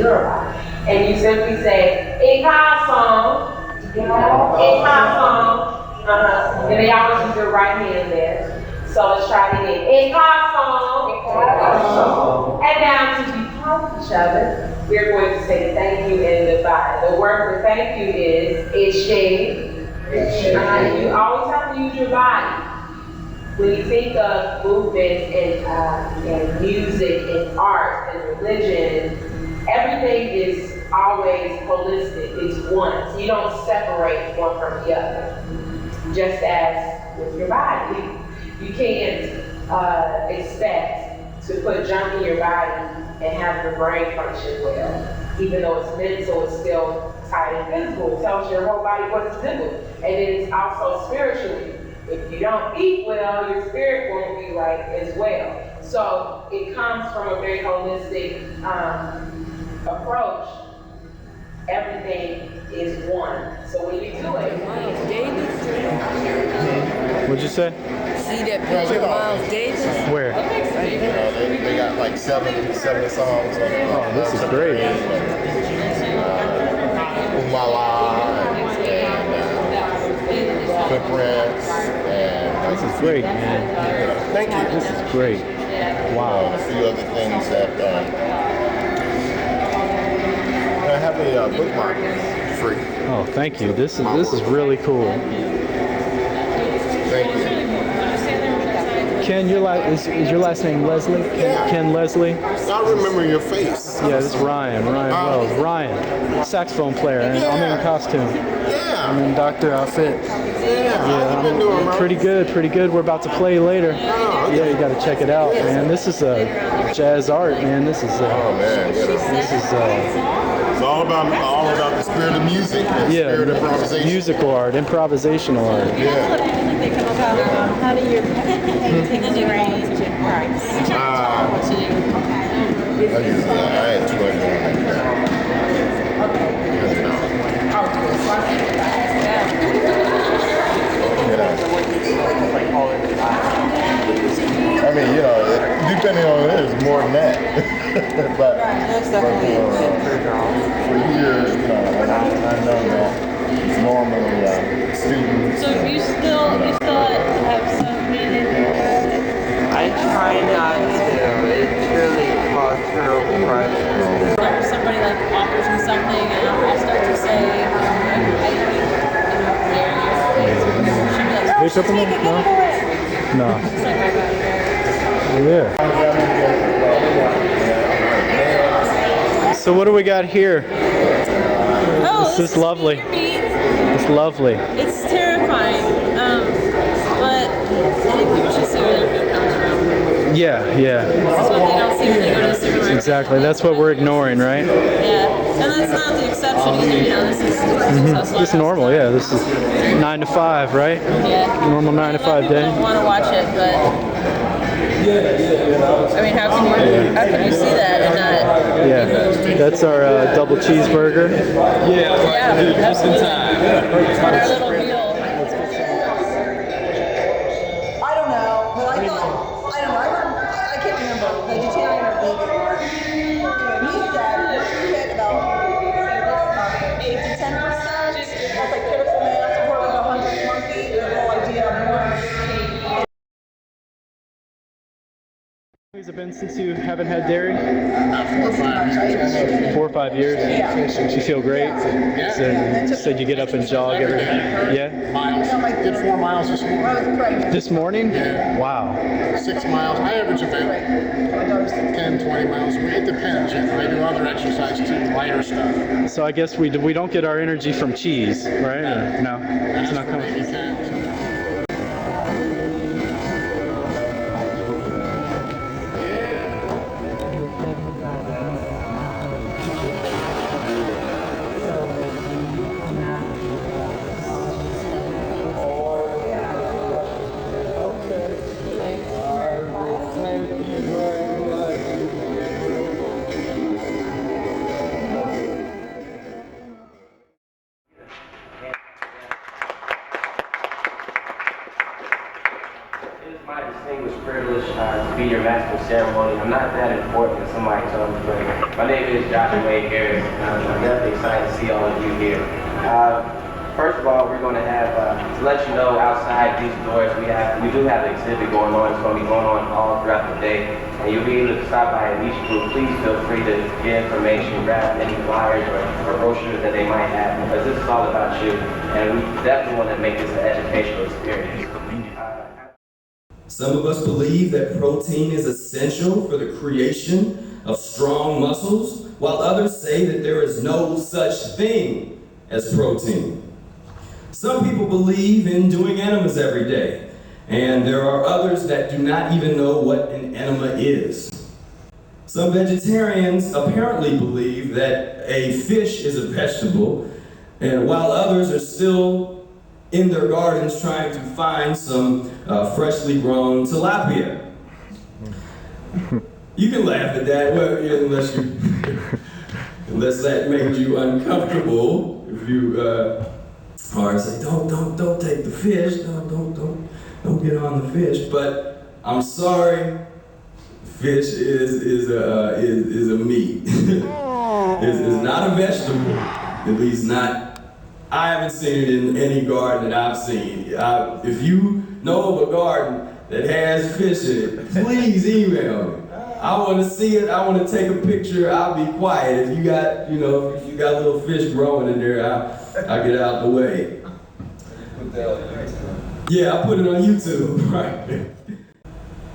your body. And you simply say, "It comes from," it comes from, and they always use your right hand there. So let's try it again. It comes from, and now to become each other, we're going to say thank you and goodbye. The word for thank you is "Eshe." You always have to use your body. When you think of movement and music and art and religion, everything is always holistic. It's one. So you don't separate one from the other. Just as with your body, you can't expect to put junk in your body and have your brain function well. Even though it's mental, it's still tied and physical. It tells your whole body what to do. And then it's also spiritually. If you don't eat well, your spirit won't be right as well. So it comes from a very holistic approach. Everything is one. So when you do it, what'd you say? See that picture of Miles Davis? Where? They got like seven songs on it. Oh, this is great. Umala and Footprints. This is great, man. Thank you. This is great. Wow. A few other things that I have a bookmark free. Oh, thank you. This is really cool. Thank you. Ken, is your last name Leslie? Ken Leslie? I remember your face. Yeah, this is Ryan Wells. Ryan, saxophone player, and I'm in costume. Yeah. I'm in doctor outfit. Yeah. How you been doing, bro? Pretty good. We're about to play later. Oh, okay. Yeah, you got to check it out, man. This is jazz art, man. This is Oh man. this is It's all about the spirit of music and spirit of improvisation. musical art, improvisational art. Yeah. They come about how do your paintings range in price? I had 200. I mean, depending on it, it's more than that. but for years, I know that normally students. So you still have some meaning? I try not to. It's really cultural pressure. Or somebody offers me something and I'll start to say, No. Yeah. So what do we got here? Oh, this is lovely. It's lovely. It's terrifying, but I think people should see where their food comes from. Yeah. That's what they don't see when they go to the supermarket. Exactly. That's what we're ignoring, right? Yeah, and that's not the exception either. This is Just normal. Yeah. This is 9 to 5, right? Yeah. Normal 9 to 5 day. I don't want to watch it, but I mean, how can you see that and not? Yeah. That's our double cheeseburger. Yeah, just in time. Our little meal. I don't know, but I can't remember, vegetarian or vegan. He said once you hit about 8 to 10%, that's like critical mass, or like 100 monkeys, the whole idea of more. How long has it been since you haven't had dairy? About 4 or 5 years. 4 or 5 years? Yeah. You feel great? Yeah. Said you get up and jog every day? Yeah? Miles. Did 4 miles this morning. I was pregnant. This morning? Yeah. Wow. 6 miles. I average about 10, 20 miles a week. It depends. I do other exercise too, lighter stuff. So I guess we don't get our energy from cheese, right? Or no? It's not coming. Maybe 10. privilege to be your master of ceremony. I'm not that important as somebody told me, but my name is Joshua Ehret. I'm definitely excited to see all of you here. First of all, we're going to have, to let you know, outside these doors, we do have an exhibit going on. It's going to be going on all throughout the day. And you'll be able to stop by at each group. Please feel free to get information, grab any flyers or brochures that they might have, because this is all about you. And we definitely want to make this an educational experience. Some of us believe that protein is essential for the creation of strong muscles, while others say that there is no such thing as protein. Some people believe in doing enemas every day, and there are others that do not even know what an enema is. Some vegetarians apparently believe that a fish is a vegetable, and while others are still in their gardens trying to find some freshly grown tilapia. You can laugh at that, well, unless that made you uncomfortable. If you or say, don't take the fish, don't get on the fish. But I'm sorry, fish is a meat. It's not a vegetable, at least not. I haven't seen it in any garden that I've seen. If you know of a garden that has fish in it, please email me. I want to see it. I want to take a picture. I'll be quiet. If you got, if you got little fish growing in there, I'll get out the way. Yeah, I'll put it on YouTube. Right.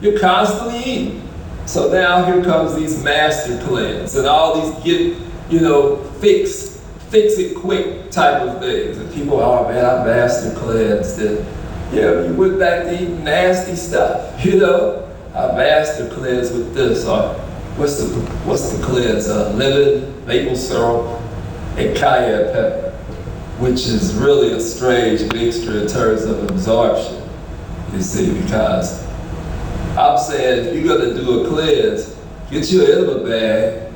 You're constantly eating. So now here comes these master cleanse and all these fix it quick type of things. And people, oh man, I master cleansed. And you went back to eating nasty stuff, I master cleanse with this, or what's the cleanse? Lemon, maple syrup, and cayenne pepper, which is really a strange mixture in terms of absorption, you see, because I'm saying if you're gonna do a cleanse, get you an enema bag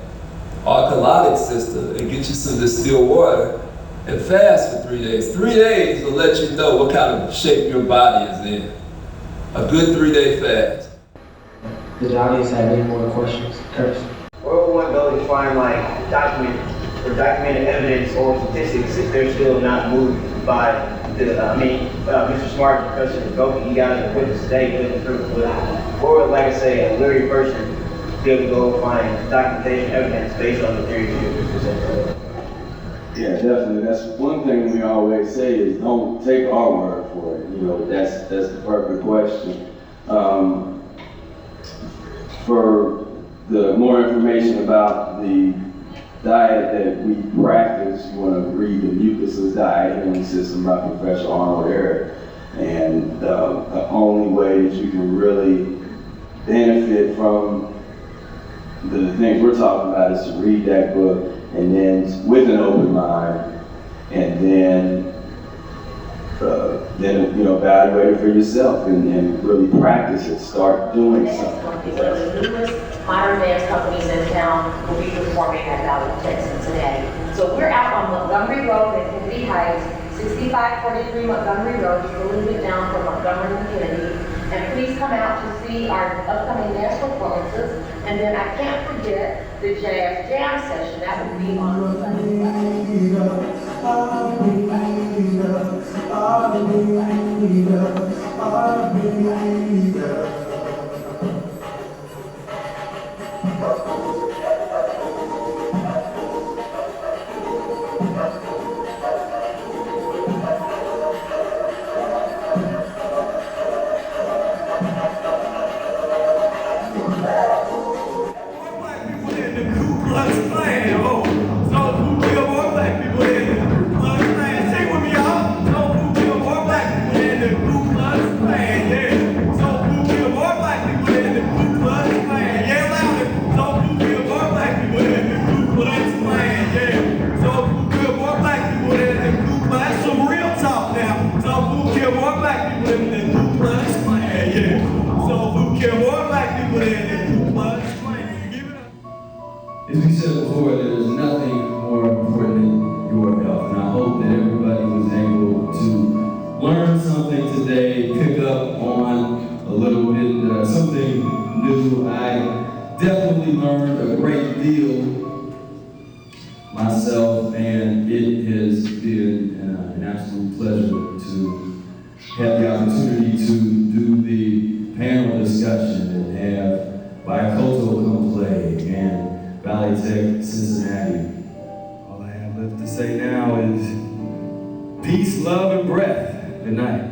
or a colonic system and get you some distilled water and fast for 3 days. 3 days will let you know what kind of shape your body is in. A good 3-day fast. Did the audience have any more questions? Curtis? Where would one go to find documented evidence or statistics if they're still not moved by Mr. Smart, Professor Goki, he got an equipment today, doing through, but or like I say, a leery person be able to go find documentation evidence based on the theories you presented. Yeah, definitely. That's one thing we always say is don't take our word for it. That's the perfect question. For the more information about the diet that we practice, you want to read the Mucusless Diet Healing System by Professor Arnold Ehret. And the only way that you can really benefit from the things we're talking about is to read that book, and then with an open mind, and then evaluate it for yourself and really practice it. Start doing something. One of the newest modern dance companies in town will be performing at Ballet, Texas today. So we're out on Montgomery Road at Kennedy Heights, 6543 Montgomery Road, just a little bit down from Montgomery and Kennedy. And please come out to see our upcoming dance performances. And then I can't forget the jazz jam session. That will be on Sunday. As we said before, there's nothing more important than your health, and I hope that everybody was able to learn something today, pick up on a little bit, something something new. I definitely learned a great deal myself, and it has been an absolute pleasure to have the opportunity to do the panel discussion and have Bi-Okoto come play and Ballet Tech Cincinnati. All I have left to say now is peace, love, and breath. Good night.